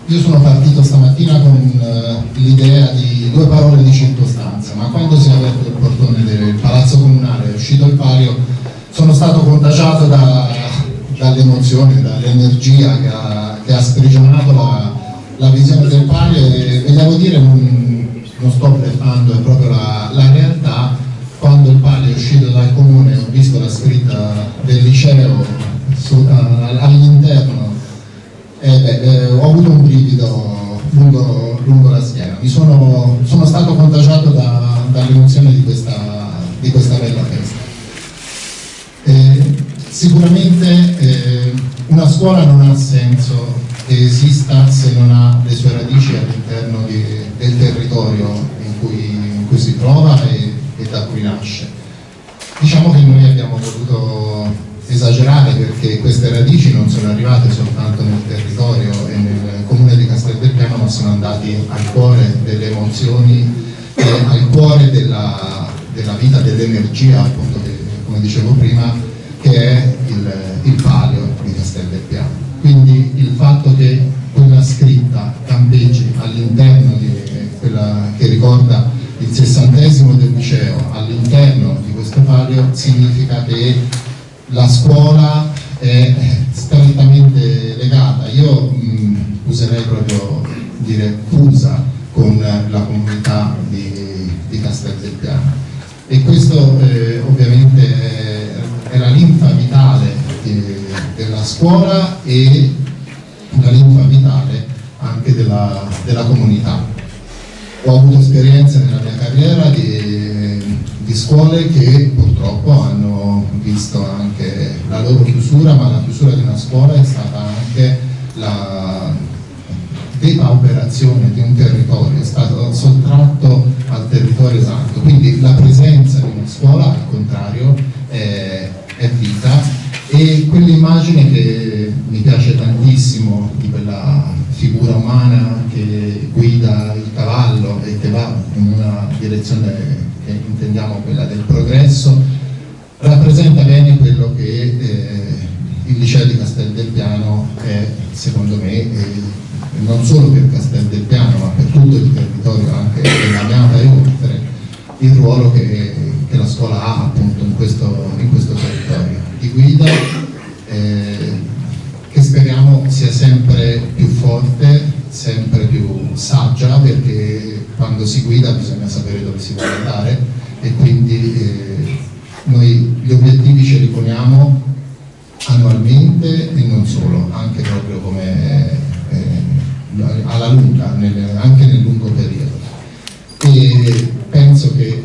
Io sono partito stamattina con l'idea di 2 parole di circostanza, ma quando si è aperto il portone del Palazzo Comunale, è uscito il palio, sono stato contagiato dall'emozione, dall'energia che ha sprigionato la visione del palio e devo dire, non sto bluffando, è proprio la realtà. Quando il palio è uscito dal comune ho visto la scritta del liceo all'interno. Ho avuto un brivido lungo la schiena. Sono stato contagiato dall'emozione di questa bella festa. Sicuramente una scuola non ha senso che esista se non ha le sue radici all'interno del territorio in cui si trova e da cui nasce. Diciamo che noi abbiamo voluto esagerare perché queste radici non sono arrivate soltanto nel territorio e nel comune di Casteldelpiano, ma sono andati al cuore delle emozioni e al cuore della vita, dell'energia, appunto, come dicevo prima, che è il palio di Casteldelpiano. Quindi il fatto che quella scritta campeggi all'interno di quella che ricorda il 60° del liceo, all'interno di questo palio, significa che la scuola è strettamente legata. Io userei proprio dire fusa con la comunità di Casteldelpiano, e questo ovviamente è la linfa vitale della scuola e la linfa vitale anche della comunità. Ho avuto esperienze nella mia carriera di scuole che purtroppo hanno visto anche la loro chiusura, ma la chiusura di una scuola è stata anche la depauperazione di un territorio, è stato sottratto al territorio esatto. Quindi la presenza di una scuola, al contrario, è vita, e quell'immagine che mi piace tantissimo di quella figura umana che guida il cavallo e che va in una direzione che intendiamo quella del progresso, rappresenta bene quello che il liceo di Casteldelpiano è, secondo me, non solo per Casteldelpiano ma per tutto il territorio, anche della Magnata e oltre, il ruolo che la scuola ha appunto in questo territorio di guida, che speriamo sia sempre più forte, sempre più saggia, perché quando si guida bisogna sapere dove si vuole andare, e quindi noi gli obiettivi ce li poniamo annualmente e non solo, anche proprio come alla lunga, anche nel lungo periodo. E penso che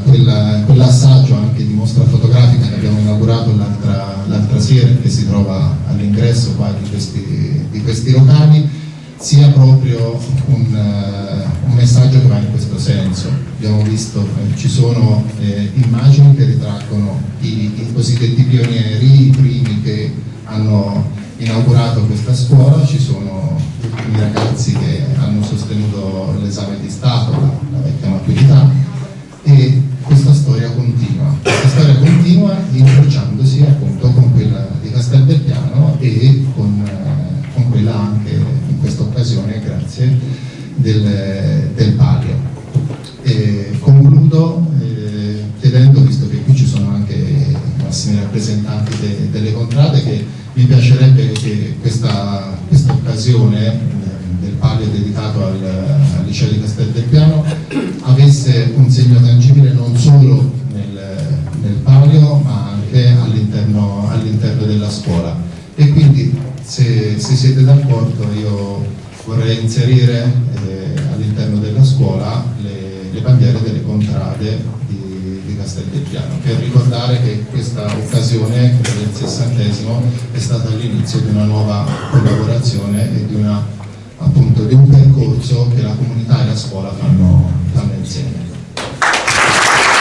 quell'assaggio anche di mostra fotografica che abbiamo inaugurato l'altra sera, che si trova all'ingresso qua di questi locali, sia proprio un messaggio che va in questo senso. Abbiamo visto, ci sono immagini che ritraggono i cosiddetti pionieri, i primi che hanno inaugurato questa scuola, ci sono i ragazzi che hanno sostenuto l'esame di Stato, la vecchia maturità, e questa storia continua incrociandosi appunto con quella di Casteldelpiano e con quella anche in questa occasione, grazie, del palio. Concludo chiedendo, visto che qui ci sono anche i massimi rappresentanti delle contrade, che mi piacerebbe che questa occasione del palio dedicato al liceo di Casteldelpiano avesse un segno tangibile non solo nel palio ma anche all'interno della scuola. E quindi, se siete d'accordo, io vorrei inserire all'interno della scuola le bandiere delle contrade di Casteldelpiano, per ricordare che questa occasione, quella del 60°, è stata l'inizio di una nuova collaborazione e di un percorso che la comunità e la scuola fanno insieme.